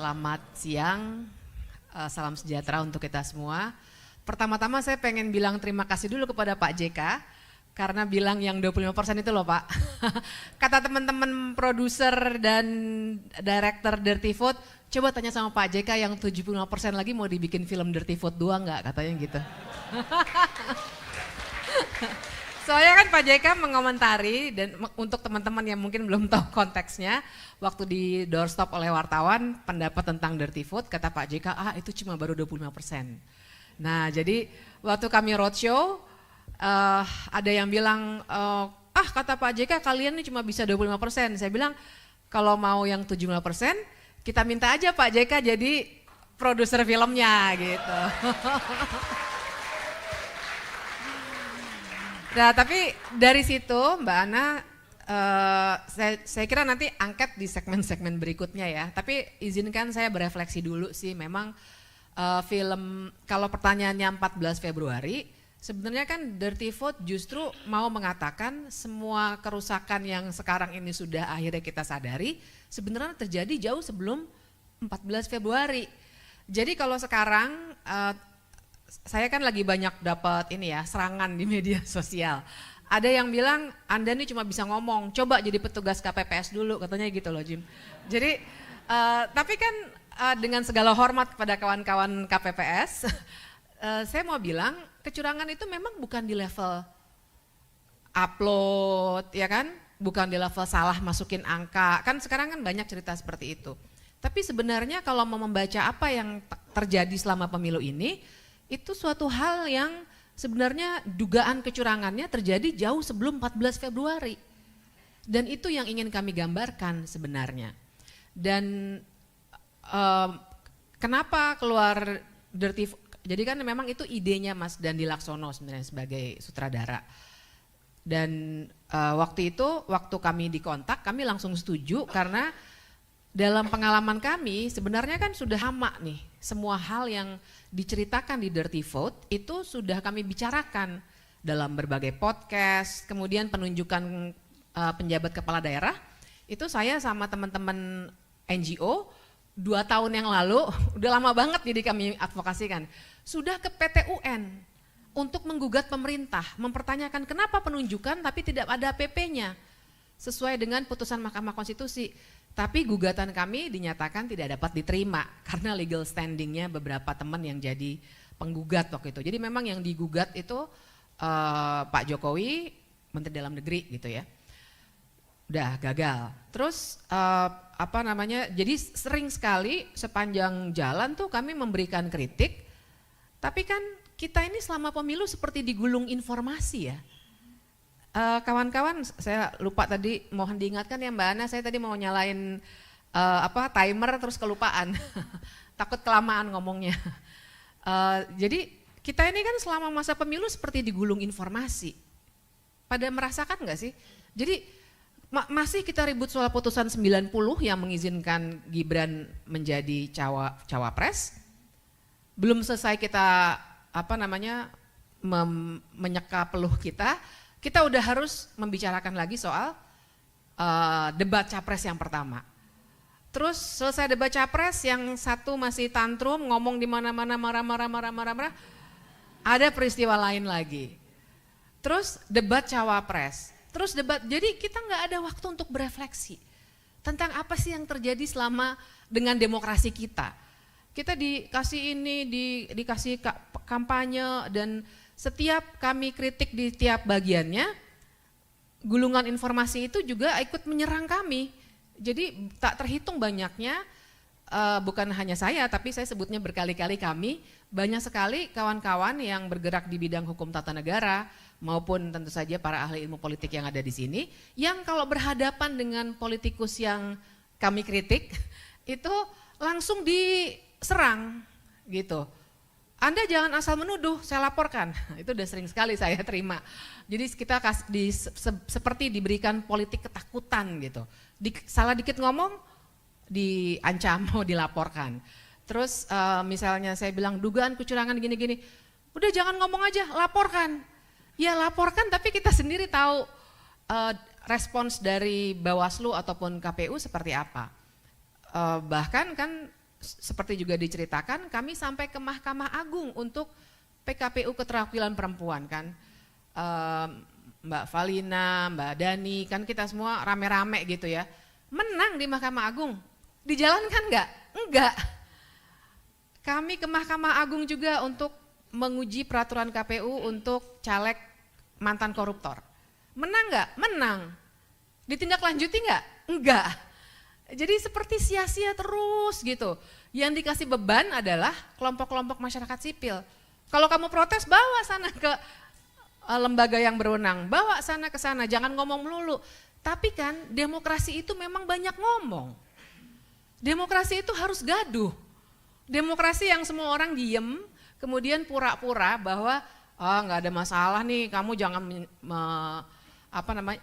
Selamat siang, salam sejahtera untuk kita semua. Pertama-tama saya pengen bilang terima kasih dulu kepada Pak JK, karena bilang yang 25% itu loh Pak. Kata teman-teman produser dan director Dirty Food, coba tanya sama Pak JK yang 75% lagi mau dibikin film Dirty Food 2 enggak, katanya gitu. Soalnya kan Pak JK mengomentari, dan untuk teman-teman yang mungkin belum tahu konteksnya, waktu di doorstop oleh wartawan pendapat tentang Dirty Food, kata Pak JK, itu cuma baru 25%. Nah jadi waktu kami roadshow, ada yang bilang, kata Pak JK kalian ini cuma bisa 25%. Saya bilang, kalau mau yang 75%, kita minta aja Pak JK jadi produser filmnya gitu. Nah tapi dari situ Mbak Ana, saya kira nanti angkat di segmen-segmen berikutnya ya. Tapi izinkan saya berefleksi dulu sih, memang film, kalau pertanyaannya 14 Februari, sebenarnya kan Dirty Food justru mau mengatakan semua kerusakan yang sekarang ini sudah akhirnya kita sadari, sebenarnya terjadi jauh sebelum 14 Februari. Jadi kalau sekarang, saya kan lagi banyak dapat ini ya, serangan di media sosial. Ada yang bilang, Anda ini cuma bisa ngomong, coba jadi petugas KPPS dulu, katanya gitu loh Jim. Jadi, tapi kan dengan segala hormat kepada kawan-kawan KPPS, saya mau bilang kecurangan itu memang bukan di level upload, ya kan? Bukan di level salah masukin angka, kan sekarang kan banyak cerita seperti itu. Tapi sebenarnya kalau mau membaca apa yang terjadi selama pemilu ini, itu suatu hal yang sebenarnya dugaan kecurangannya terjadi jauh sebelum 14 Februari. Dan itu yang ingin kami gambarkan sebenarnya. Dan kenapa keluar Dirty Food, jadi kan memang itu idenya Mas Dandi Laksono sebenarnya sebagai sutradara. Dan waktu itu, waktu kami dikontak, kami langsung setuju karena dalam pengalaman kami sebenarnya kan sudah lama nih, semua hal yang diceritakan di Dirty Food itu sudah kami bicarakan dalam berbagai podcast, kemudian penunjukan penjabat kepala daerah, itu saya sama teman-teman NGO 2 tahun yang lalu, udah lama banget jadi kami advokasikan, sudah ke PT UN untuk menggugat pemerintah, mempertanyakan kenapa penunjukan tapi tidak ada PP-nya sesuai dengan putusan Mahkamah Konstitusi. Tapi gugatan kami dinyatakan tidak dapat diterima karena legal standingnya beberapa teman yang jadi penggugat waktu itu. Jadi memang yang digugat itu Pak Jokowi, Menteri Dalam Negeri gitu ya. Udah gagal. Terus jadi sering sekali sepanjang jalan tuh kami memberikan kritik. Tapi kan kita ini selama pemilu seperti digulung informasi ya. Kawan-kawan, saya lupa tadi, mohon diingatkan ya Mbak Ana, saya tadi mau nyalain timer terus kelupaan, takut kelamaan ngomongnya. Jadi kita ini kan selama masa pemilu seperti digulung informasi. Pada merasakan nggak sih? Jadi masih kita ribut soal putusan 90 yang mengizinkan Gibran menjadi cawapres. Belum selesai kita menyeka peluh kita udah harus membicarakan lagi soal debat capres yang pertama. Terus selesai debat capres, yang satu masih tantrum, ngomong di mana-mana marah-marah, ada peristiwa lain lagi. Terus debat cawapres, terus debat, jadi kita nggak ada waktu untuk berefleksi tentang apa sih yang terjadi selama dengan demokrasi kita. Kita dikasih dikasih kampanye, dan setiap kami kritik di tiap bagiannya, gulungan informasi itu juga ikut menyerang kami. Jadi tak terhitung banyaknya, bukan hanya saya, tapi saya sebutnya berkali-kali kami, banyak sekali kawan-kawan yang bergerak di bidang hukum tata negara, maupun tentu saja para ahli ilmu politik yang ada di sini, yang kalau berhadapan dengan politikus yang kami kritik, itu langsung diserang gitu. Anda jangan asal menuduh, saya laporkan. Itu udah sering sekali saya terima. Jadi kita seperti diberikan politik ketakutan gitu. Salah dikit ngomong, diancam mau dilaporkan. Terus misalnya saya bilang dugaan kecurangan gini-gini, udah jangan ngomong aja, laporkan. Ya laporkan, tapi kita sendiri tahu respons dari Bawaslu ataupun KPU seperti apa. Bahkan kan seperti juga diceritakan, kami sampai ke Mahkamah Agung untuk PKPU keterwakilan perempuan kan. Mbak Valina, Mbak Dani, kan kita semua rame-rame gitu ya. Menang di Mahkamah Agung. Dijalankan enggak? Enggak. Kami ke Mahkamah Agung juga untuk menguji peraturan KPU untuk caleg mantan koruptor. Menang enggak? Menang. Ditindaklanjuti enggak? Enggak. Jadi seperti sia-sia terus gitu. Yang dikasih beban adalah kelompok-kelompok masyarakat sipil. Kalau kamu protes, bawa sana ke lembaga yang berwenang, bawa sana ke sana, jangan ngomong melulu. Tapi kan demokrasi itu memang banyak ngomong. Demokrasi itu harus gaduh. Demokrasi yang semua orang diem, kemudian pura-pura bahwa nggak ada masalah nih, kamu jangan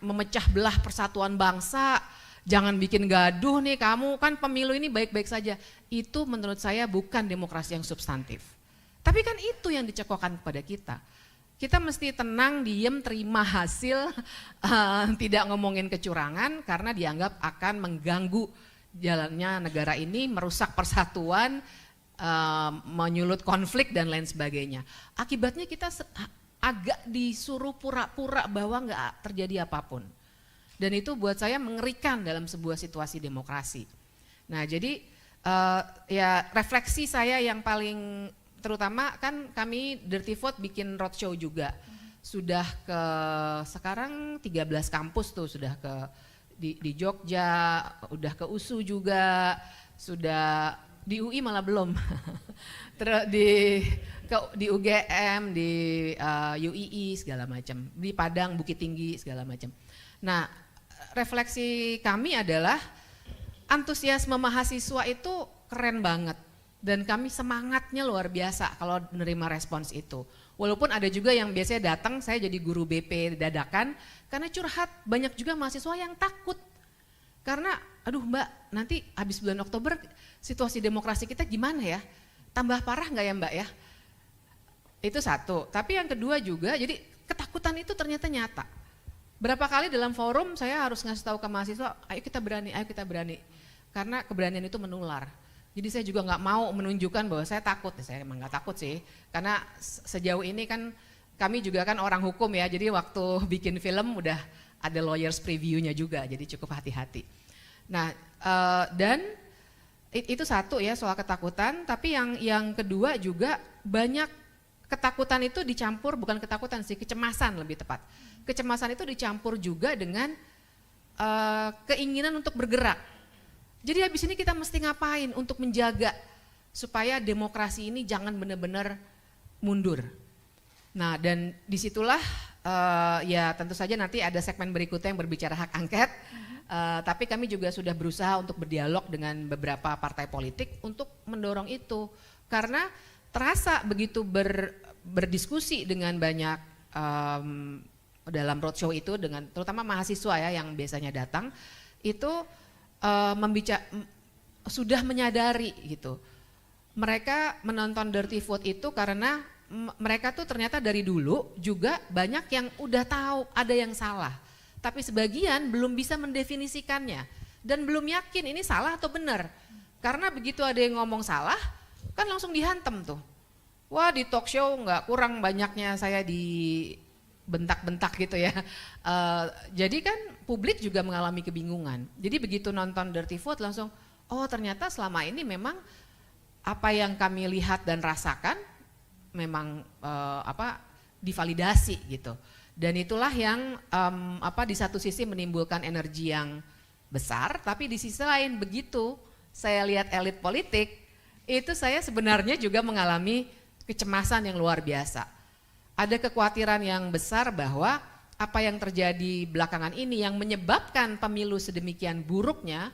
memecah belah persatuan bangsa, jangan bikin gaduh nih, kamu kan pemilu ini baik-baik saja. Itu menurut saya bukan demokrasi yang substantif. Tapi kan itu yang dicekokkan kepada kita. Kita mesti tenang, diem, terima hasil, tidak ngomongin kecurangan karena dianggap akan mengganggu jalannya negara ini, merusak persatuan, menyulut konflik dan lain sebagainya. Akibatnya kita agak disuruh pura-pura bahwa nggak terjadi apapun. Dan itu buat saya mengerikan dalam sebuah situasi demokrasi. Nah jadi ya refleksi saya yang paling terutama kan kami Dirty Vote bikin roadshow juga. Sudah ke sekarang 13 kampus tuh, sudah ke di Jogja, udah ke USU juga, sudah di UI malah belum. Terus di UGM, di UII segala macam, di Padang, Bukit Tinggi segala macam. Nah, refleksi kami adalah antusiasme mahasiswa itu keren banget. Dan kami semangatnya luar biasa kalau menerima respons itu. Walaupun ada juga yang biasanya datang, saya jadi guru BP dadakan, karena curhat banyak juga mahasiswa yang takut. Karena aduh Mbak, nanti habis bulan Oktober situasi demokrasi kita gimana ya? Tambah parah nggak ya Mbak ya? Itu satu, tapi yang kedua juga, jadi ketakutan itu ternyata nyata. Berapa kali dalam forum saya harus ngasih tahu ke mahasiswa, ayo kita berani. Karena keberanian itu menular. Jadi saya juga nggak mau menunjukkan bahwa saya takut, saya emang nggak takut sih, karena sejauh ini kan kami juga kan orang hukum ya, jadi waktu bikin film udah ada lawyers preview-nya juga, jadi cukup hati-hati. Nah dan itu satu ya soal ketakutan, tapi yang kedua juga banyak ketakutan itu dicampur, bukan ketakutan sih, kecemasan lebih tepat. Kecemasan itu dicampur juga dengan keinginan untuk bergerak. Jadi habis ini kita mesti ngapain untuk menjaga supaya demokrasi ini jangan benar-benar mundur. Nah dan disitulah ya tentu saja nanti ada segmen berikutnya yang berbicara hak angket. Tapi kami juga sudah berusaha untuk berdialog dengan beberapa partai politik untuk mendorong itu. Karena terasa begitu berdiskusi dengan banyak dalam roadshow itu, dengan terutama mahasiswa ya yang biasanya datang, itu sudah menyadari gitu. Mereka menonton Dirty Vote itu karena mereka tuh ternyata dari dulu juga banyak yang udah tahu ada yang salah. Tapi sebagian belum bisa mendefinisikannya dan belum yakin ini salah atau benar. Karena begitu ada yang ngomong salah, kan langsung dihantam tuh. Wah di talk show nggak kurang banyaknya saya bentak-bentak gitu ya. Jadi kan publik juga mengalami kebingungan. Jadi begitu nonton Dirty Vote langsung, oh ternyata selama ini memang apa yang kami lihat dan rasakan memang divalidasi gitu. Dan itulah yang di satu sisi menimbulkan energi yang besar, tapi di sisi lain begitu saya lihat elit politik, itu saya sebenarnya juga mengalami kecemasan yang luar biasa. Ada kekhawatiran yang besar bahwa apa yang terjadi belakangan ini yang menyebabkan pemilu sedemikian buruknya,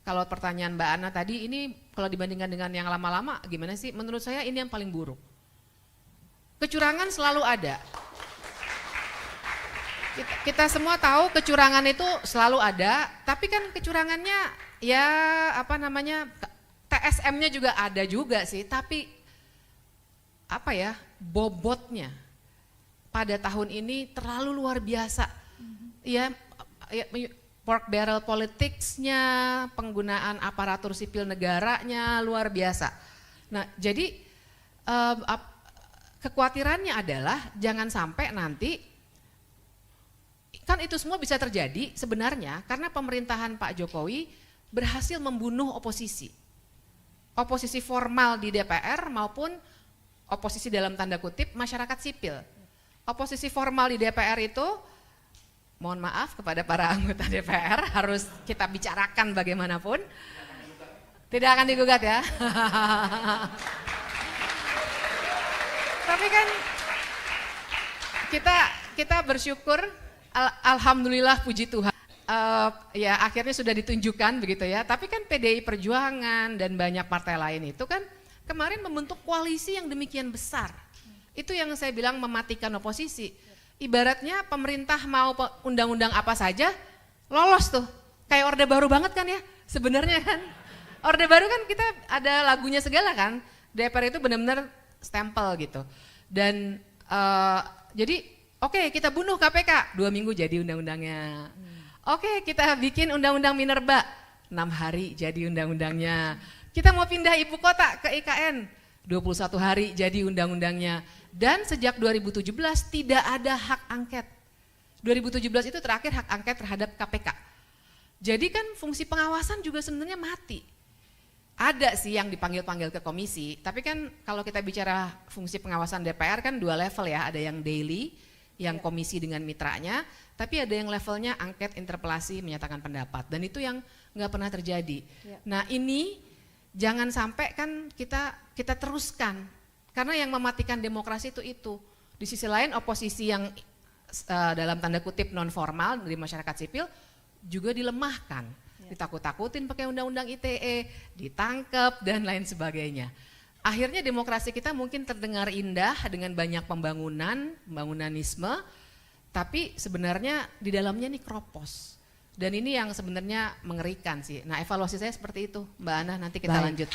kalau pertanyaan Mbak Ana tadi ini kalau dibandingkan dengan yang lama-lama gimana sih? Menurut saya ini yang paling buruk. Kecurangan selalu ada. Kita semua tahu kecurangan itu selalu ada, tapi kan kecurangannya ya TSM-nya juga ada juga sih, tapi bobotnya pada tahun ini terlalu luar biasa. Ya pork barrel politics-nya, penggunaan aparatur sipil negaranya luar biasa. Nah, jadi kekhawatirannya adalah jangan sampai nanti, kan itu semua bisa terjadi sebenarnya karena pemerintahan Pak Jokowi berhasil membunuh oposisi. Oposisi formal di DPR maupun oposisi dalam tanda kutip masyarakat sipil. Oposisi formal di DPR itu, mohon maaf kepada para anggota DPR, harus kita bicarakan bagaimanapun. Tidak akan digugat ya. Tapi kan kita bersyukur, alhamdulillah puji Tuhan. Ya akhirnya sudah ditunjukkan begitu ya. Tapi kan PDI Perjuangan dan banyak partai lain itu kan kemarin membentuk koalisi yang demikian besar. Itu yang saya bilang mematikan oposisi. Ibaratnya pemerintah mau undang-undang apa saja lolos tuh. Kayak Orde Baru banget kan ya sebenarnya kan. Orde Baru kan kita ada lagunya segala kan. DPR itu benar-benar stempel gitu. Dan jadi oke, kita bunuh KPK 2 minggu jadi undang-undangnya. Oke, kita bikin undang-undang Minerba 6 hari jadi undang-undangnya. Kita mau pindah ibu kota ke IKN 21 hari jadi undang-undangnya. Dan sejak 2017 tidak ada hak angket. 2017 itu terakhir hak angket terhadap KPK. Jadi kan fungsi pengawasan juga sebenarnya mati. Ada sih yang dipanggil-panggil ke komisi, tapi kan kalau kita bicara fungsi pengawasan DPR kan 2 level ya, ada yang daily, yang komisi dengan mitranya, tapi ada yang levelnya angket, interpelasi, menyatakan pendapat, dan itu yang nggak pernah terjadi. Nah ini jangan sampai kan kita teruskan, karena yang mematikan demokrasi itu. Di sisi lain oposisi yang dalam tanda kutip non formal dari masyarakat sipil juga dilemahkan. Ditakut-takutin pakai undang-undang ITE, ditangkap dan lain sebagainya. Akhirnya demokrasi kita mungkin terdengar indah dengan banyak pembangunanisme, tapi sebenarnya di dalamnya nih kropos. Dan ini yang sebenarnya mengerikan sih. Nah evaluasi saya seperti itu, Mbak Ana, nanti kita lanjut.